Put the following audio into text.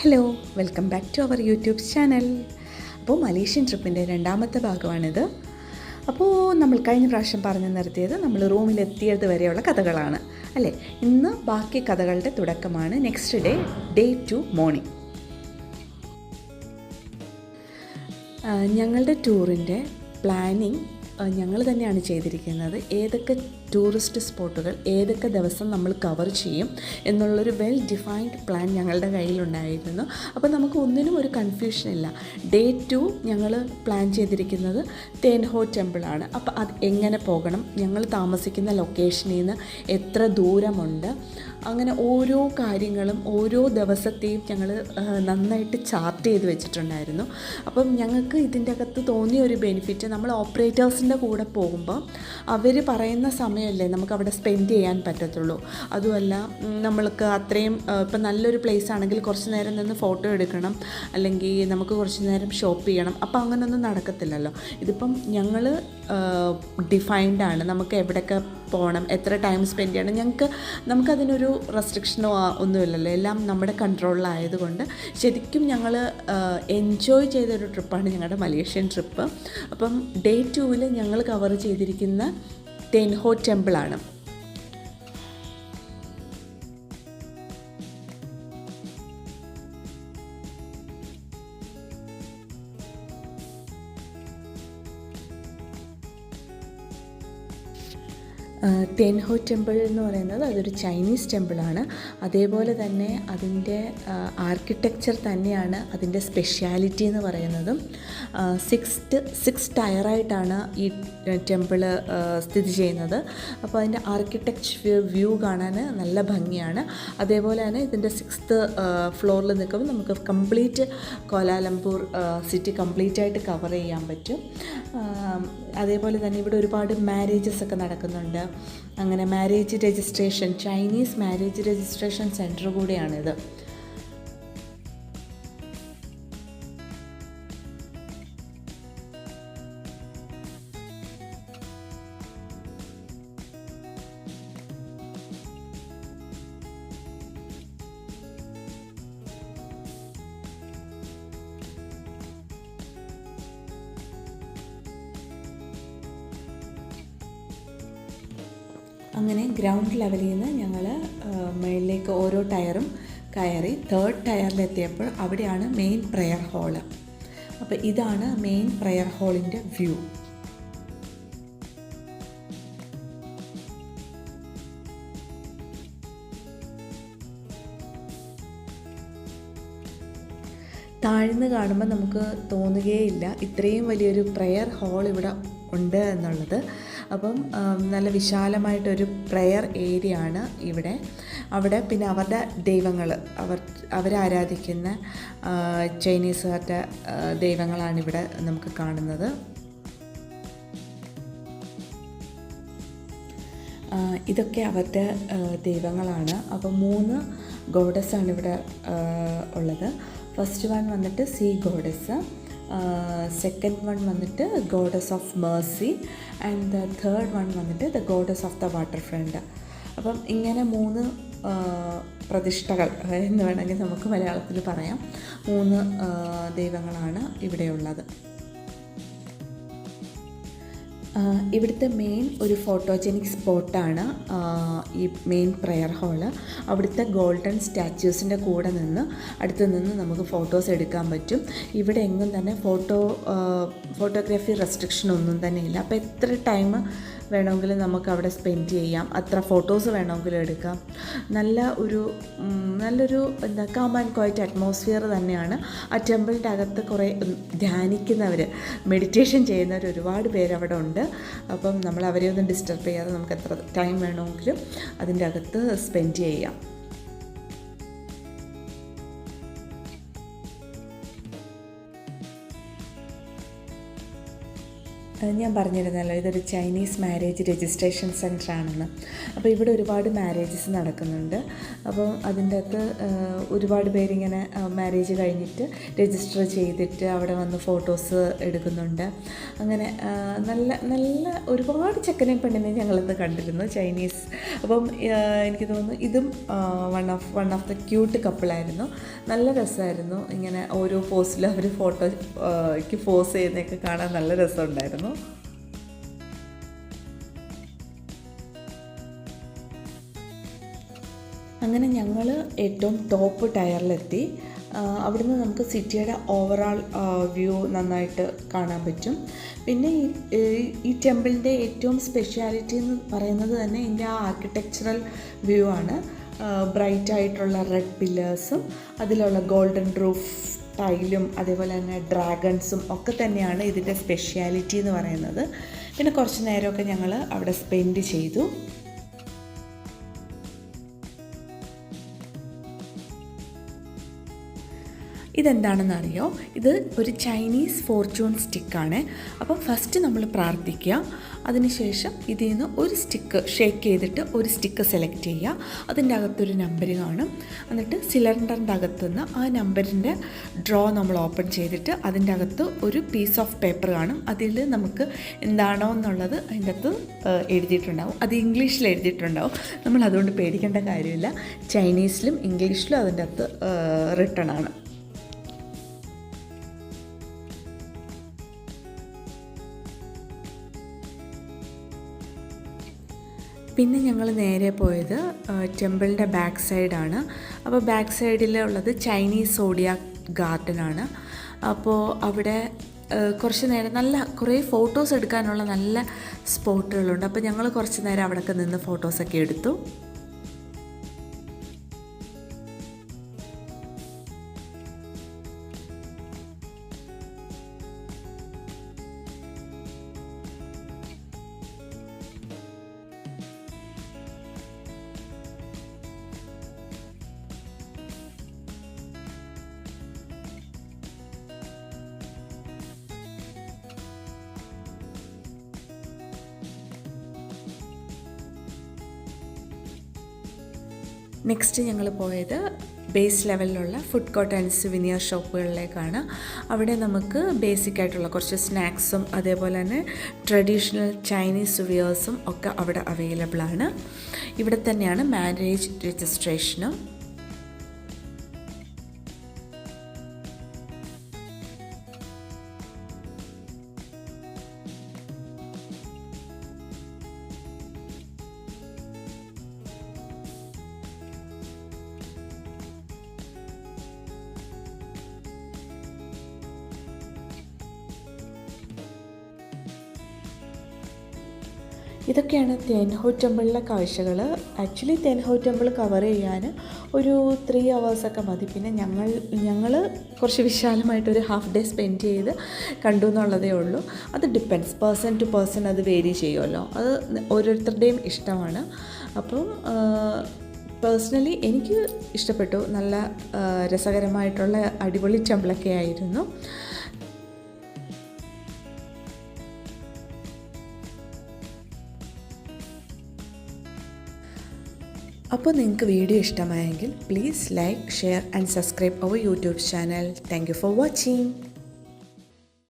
Hello, welcome back to our YouTube channel. അപ്പോൾ Malaysian ട്രിപ്പിൻ്റെ രണ്ടാമത്തെ ഭാഗമാണിത്. അപ്പോൾ നമ്മൾ കഴിഞ്ഞ പ്രാവശ്യം പറഞ്ഞു നിർത്തിയത് നമ്മൾ റൂമിലെത്തിയത് വരെയുള്ള കഥകളാണ് അല്ലേ. ഇന്ന് ബാക്കി കഥകളുടെ തുടക്കമാണ്. Next day 2 morning. ഞങ്ങളുടെ ടൂറിൻ്റെ പ്ലാനിങ് ഞങ്ങൾ തന്നെയാണ് ചെയ്തിരിക്കുന്നത്. ഏതൊക്കെ ടൂറിസ്റ്റ് സ്പോട്ടുകൾ ഏതൊക്കെ ദിവസം നമ്മൾ കവർ ചെയ്യും എന്നുള്ളൊരു വെൽ ഡിഫൈൻഡ് പ്ലാൻ ഞങ്ങളുടെ കയ്യിലുണ്ടായിരുന്നു. അപ്പോൾ നമുക്ക് ഒന്നിനും ഒരു കൺഫ്യൂഷൻ ഇല്ല. ഡേ 2 ഞങ്ങൾ പ്ലാൻ ചെയ്തിരിക്കുന്നത് തേൻ ഹോ ടെമ്പിളാണ്. അപ്പോൾ അത് എങ്ങനെ പോകണം, ഞങ്ങൾ താമസിക്കുന്ന ലൊക്കേഷനിൽ നിന്ന് എത്ര ദൂരമുണ്ട്, അങ്ങനെ ഓരോ കാര്യങ്ങളും ഓരോ ദിവസത്തെയും ഞങ്ങൾ നന്നായിട്ട് ചാർട്ട് ചെയ്ത് വെച്ചിട്ടുണ്ടായിരുന്നു. അപ്പം ഞങ്ങൾക്ക് ഇതിൻ്റെ അകത്ത് തോന്നിയ ഒരു ബെനിഫിറ്റ്, നമ്മൾ ഓപ്പറേറ്റേഴ്സിൻ്റെ കൂടെ പോകുമ്പോൾ അവർ പറയുന്ന സമയമല്ലേ നമുക്ക് അവിടെ സ്പെൻഡ് ചെയ്യാൻ പറ്റത്തുള്ളൂ. അതുമല്ല നമ്മൾക്ക് അത്രയും ഇപ്പം നല്ലൊരു പ്ലേസ് ആണെങ്കിൽ കുറച്ച് നേരം നിന്ന് ഫോട്ടോ എടുക്കണം, അല്ലെങ്കിൽ നമുക്ക് കുറച്ച് നേരം ഷോപ്പ് ചെയ്യണം. അപ്പോൾ അങ്ങനെയൊന്നും നടക്കത്തില്ലല്ലോ. ഇതിപ്പം ഞങ്ങൾ ഡിഫൈൻഡാണ്, നമുക്ക് എവിടെയൊക്കെ പോകണം, എത്ര ടൈം സ്പെൻഡ് ചെയ്യണം. നമുക്കതിനൊരു റെസ്ട്രിക്ഷനോ ഒന്നുമില്ലല്ലോ, എല്ലാം നമ്മുടെ കൺട്രോളിലായതുകൊണ്ട് ശരിക്കും ഞങ്ങൾ എൻജോയ് ചെയ്തൊരു ട്രിപ്പാണ് ഞങ്ങളുടെ മലേഷ്യൻ ട്രിപ്പ്. അപ്പം ഡേ 2 ഞങ്ങൾ കവർ ചെയ്തിരിക്കുന്ന തേൻ ഹോ ടെമ്പിളാണ്. തേൻ ഹോ ടെമ്പിൾ എന്ന് പറയുന്നത് അതൊരു ചൈനീസ് ടെമ്പിളാണ്. അതേപോലെ തന്നെ അതിൻ്റെ ആർക്കിടെക്ചർ തന്നെയാണ് അതിൻ്റെ സ്പെഷ്യാലിറ്റി എന്ന് പറയുന്നതും. 6 ടയറായിട്ടാണ് ഈ ടെമ്പിൾ സ്ഥിതി ചെയ്യുന്നത്. അപ്പോൾ അതിൻ്റെ ആർക്കിടെക്ചർ വ്യൂ കാണാൻ നല്ല ഭംഗിയാണ്. അതേപോലെ തന്നെ ഇതിൻ്റെ 6th ഫ്ലോറിൽ നിൽക്കുമ്പോൾ നമുക്ക് കംപ്ലീറ്റ് കോലാലംപൂർ സിറ്റി കംപ്ലീറ്റായിട്ട് കവർ ചെയ്യാൻ പറ്റും. അതേപോലെ തന്നെ ഇവിടെ ഒരുപാട് മാരേജസ് ഒക്കെ നടക്കുന്നുണ്ട്. അങ്ങനെ marriage registration, Chinese marriage registration centre കൂടെയാണിത്. അങ്ങനെ ഗ്രൗണ്ട് ലെവലിൽ നിന്ന് ഞങ്ങൾ മുകളിലേക്ക് ഓരോ ടയറും കയറി 3rd ടയറിലെത്തിയപ്പോൾ അവിടെയാണ് മെയിൻ പ്രെയർ ഹാള്. അപ്പോൾ ഇതാണ് മെയിൻ പ്രെയർ ഹാളിൻ്റെ വ്യൂ. താഴ്ന്ന് കാണുമ്പോൾ നമുക്ക് തോന്നുകയില്ല ഇത്രയും വലിയൊരു പ്രെയർ ഹാൾ ഇവിടെ ഉണ്ട് എന്നുള്ളത്. അപ്പം നല്ല വിശാലമായിട്ടൊരു പ്രെയർ ഏരിയ ആണ് ഇവിടെ. അവിടെ പിന്നെ അവരുടെ ദൈവങ്ങൾ, അവരാരാധിക്കുന്ന ചൈനീസുകാരുടെ ദൈവങ്ങളാണ് ഇവിടെ നമുക്ക് കാണുന്നത്. ഇതൊക്കെ അവരുടെ ദൈവങ്ങളാണ്. അപ്പോൾ 3 ഗോഡസ്സാണ് ഇവിടെ ഉള്ളത്. ഫസ്റ്റ് വൺ വന്നിട്ട് സീ ഗോഡസ്, സെക്കൻഡ് വൺ വന്നിട്ട് goddess of mercy, and the third one വന്നിട്ട് the goddess of the water front. അപ്പം ഇങ്ങനെ 3 പ്രതിഷ്ഠകൾ എന്ന് വേണമെങ്കിൽ നമുക്ക് മലയാളത്തിൽ പറയാം. 3 ദൈവങ്ങളാണ് ഇവിടെയുള്ളത്. ഇവിടുത്തെ മെയിൻ ഒരു ഫോട്ടോജനിക് സ്പോട്ടാണ് ഈ മെയിൻ പ്രെയർ ഹാള്. അവിടുത്തെ ഗോൾഡൻ സ്റ്റാച്യൂസിൻ്റെ കൂടെ നിന്ന് അടുത്ത് നിന്ന് നമുക്ക് ഫോട്ടോസ് എടുക്കാൻ പറ്റും. ഇവിടെ എങ്ങും തന്നെ ഫോട്ടോഗ്രാഫി റെസ്ട്രിക്ഷൻ ഒന്നും തന്നെ ഇല്ല. അപ്പോൾ എത്ര ടൈം വേണമെങ്കിലും നമുക്ക് അവിടെ സ്പെൻഡ് ചെയ്യാം, അത്ര ഫോട്ടോസ് വേണമെങ്കിലും എടുക്കാം. നല്ലൊരു കാം ആൻഡ് ക്വയറ്റ് അറ്റ്മോസ്ഫിയർ തന്നെയാണ്. ആ ടെമ്പിളിൻ്റെ അകത്ത് കുറേ ധ്യാനിക്കുന്നവർ, മെഡിറ്റേഷൻ ചെയ്യുന്നവർ ഒരുപാട് പേര് അവിടെ ഉണ്ട്. അപ്പം നമ്മൾ അവരെ ഒന്നും ഡിസ്റ്റർബ് ചെയ്യാതെ നമുക്ക് എത്ര ടൈം വേണമെങ്കിലും അതിൻ്റെ അകത്ത് സ്പെൻഡ് ചെയ്യാം. ഞാൻ പറഞ്ഞിരുന്നല്ലോ ഇതൊരു ചൈനീസ് മാരേജ് രജിസ്ട്രേഷൻ സെൻ്റർ ആണെന്ന്. അപ്പോൾ ഇവിടെ ഒരുപാട് മാരേജസ് നടക്കുന്നുണ്ട്. അപ്പോൾ അതിൻ്റെ അകത്ത് ഒരുപാട് പേരിങ്ങനെ മാരേജ് കഴിഞ്ഞിട്ട് രജിസ്റ്റർ ചെയ്തിട്ട് അവിടെ വന്ന് ഫോട്ടോസ് എടുക്കുന്നുണ്ട്. അങ്ങനെ നല്ല നല്ല ഒരുപാട് ചെക്കനെയും പെണ്ണിനെയും ഞങ്ങളിന്ന് കണ്ടിരുന്നു, ചൈനീസ്. അപ്പം എനിക്ക് തോന്നുന്നു ഇതും വൺ ഓഫ് ദ ക്യൂട്ട് കപ്പിളായിരുന്നു. നല്ല രസമായിരുന്നു. ഇങ്ങനെ ഓരോ പോസ്റ്റിലും അവർ ഫോട്ടോയ്ക്ക് പോസ് ചെയ്യുന്നതൊക്കെ കാണാൻ നല്ല രസമുണ്ടായിരുന്നു. അങ്ങനെ ഞങ്ങൾ ഏറ്റവും ടോപ്പ് ടയറിലെത്തി. അവിടുന്ന് നമുക്ക് സിറ്റിയുടെ ഓവറോൾ വ്യൂ നന്നായിട്ട് കാണാൻ പറ്റും. പിന്നെ ഈ ടെമ്പിളിൻ്റെ ഏറ്റവും സ്പെഷ്യാലിറ്റി എന്ന് പറയുന്നത് തന്നെ ഇതിൻ്റെ ആ ആർക്കിടെക്ചറൽ വ്യൂ ആണ്. ബ്രൈറ്റ് ആയിട്ടുള്ള റെഡ് പില്ലേഴ്സും അതിലുള്ള ഗോൾഡൻ റൂഫ് ടൈലും അതേപോലെ തന്നെ ഡ്രാഗൺസും ഒക്കെ തന്നെയാണ് ഇതിൻ്റെ സ്പെഷ്യാലിറ്റി എന്ന് പറയുന്നത്. പിന്നെ കുറച്ച് നേരമൊക്കെ ഞങ്ങൾ അവിടെ സ്പെൻഡ് ചെയ്തു. ഇതെന്താണെന്നറിയോ? ഇത് ഒരു ചൈനീസ് ഫോർച്യൂൺ സ്റ്റിക്കാണ്. അപ്പം ഫസ്റ്റ് നമ്മൾ പ്രാർത്ഥിക്കുക, അതിനുശേഷം ഇതിൽ നിന്ന് ഒരു സ്റ്റിക്ക് ഷേക്ക് ചെയ്തിട്ട് ഒരു സ്റ്റിക്ക് സെലക്ട് ചെയ്യുക. അതിൻ്റെ അകത്തൊരു നമ്പർ കാണും. എന്നിട്ട് സിലിണ്ടറിൻ്റെ അകത്തുനിന്ന് ആ നമ്പറിൻ്റെ ഡ്രോ നമ്മൾ ഓപ്പൺ ചെയ്തിട്ട് അതിൻ്റെ അകത്ത് ഒരു പീസ് ഓഫ് പേപ്പർ കാണും. അതിൽ നമുക്ക് എന്താണോ എന്നുള്ളത് അതിൻ്റെ അകത്ത് എഴുതിയിട്ടുണ്ടാവും. അത് ഇംഗ്ലീഷിൽ എഴുതിയിട്ടുണ്ടാവും. നമ്മൾ അതുകൊണ്ട് പേടിക്കേണ്ട കാര്യമില്ല. ചൈനീസിലും ഇംഗ്ലീഷിലും അതിൻ്റെ അകത്ത് റിട്ടൺ ആണ്. പിന്നെ ഞങ്ങൾ നേരെ പോയത് ടെമ്പിളിൻ്റെ ബാക്ക് സൈഡാണ്. അപ്പോൾ ബാക്ക് സൈഡിലുള്ളത് ചൈനീസ് സോഡിയാക് ഗാർഡനാണ്. അപ്പോൾ അവിടെ കുറച്ച് നേരം കുറേ ഫോട്ടോസ് എടുക്കാനുള്ള നല്ല സ്പോട്ടുകളുണ്ട്. അപ്പോൾ ഞങ്ങൾ കുറച്ച് നേരം അവിടെയൊക്കെ നിന്ന് ഫോട്ടോസൊക്കെ എടുത്തു. നെക്സ്റ്റ് ഞങ്ങൾ പോയത് ബേസ് ലെവലിലുള്ള ഫുഡ് കോർട്ട് ആൻഡ് സുവനിയർ ഷോപ്പുകളിലേക്കാണ്. അവിടെ നമുക്ക് ബേസിക് ആയിട്ടുള്ള കുറച്ച് സ്നാക്സും അതേപോലെ തന്നെ ട്രഡീഷണൽ ചൈനീസ് സുവിയേഴ്സും ഒക്കെ അവിടെ അവൈലബിൾ ആണ്. ഇവിടെ തന്നെയാണ് മാരേജ് രജിസ്ട്രേഷനും. ഇതൊക്കെയാണ് തേൻഹോ ടെമ്പിളിലെ കാഴ്ചകൾ. ആക്ച്വലി തേൻഹോ ടെമ്പിൾ കവർ ചെയ്യാൻ ഒരു 3 hours മതി. പിന്നെ ഞങ്ങൾ കുറച്ച് വിശാലമായിട്ടൊരു ഹാഫ് ഡേ സ്പെൻഡ് ചെയ്ത് കണ്ടു എന്നുള്ളതേ ഉള്ളൂ. അത് ഡിപ്പെൻഡ്സ്, പേഴ്സൺ ടു പേഴ്സൺ അത് വേരി ചെയ്യുമല്ലോ. അത് ഓരോരുത്തരുടെയും ഇഷ്ടമാണ്. അപ്പം പേഴ്സണലി എനിക്ക് ഇഷ്ടപ്പെട്ടു. നല്ല രസകരമായിട്ടുള്ള അടിപൊളി ടെമ്പിളൊക്കെ ആയിരുന്നു. അപ്പോൾ നിങ്ങൾക്ക് വീഡിയോ ഇഷ്ടമായെങ്കിൽ please like, share and subscribe our YouTube channel. Thank you for watching.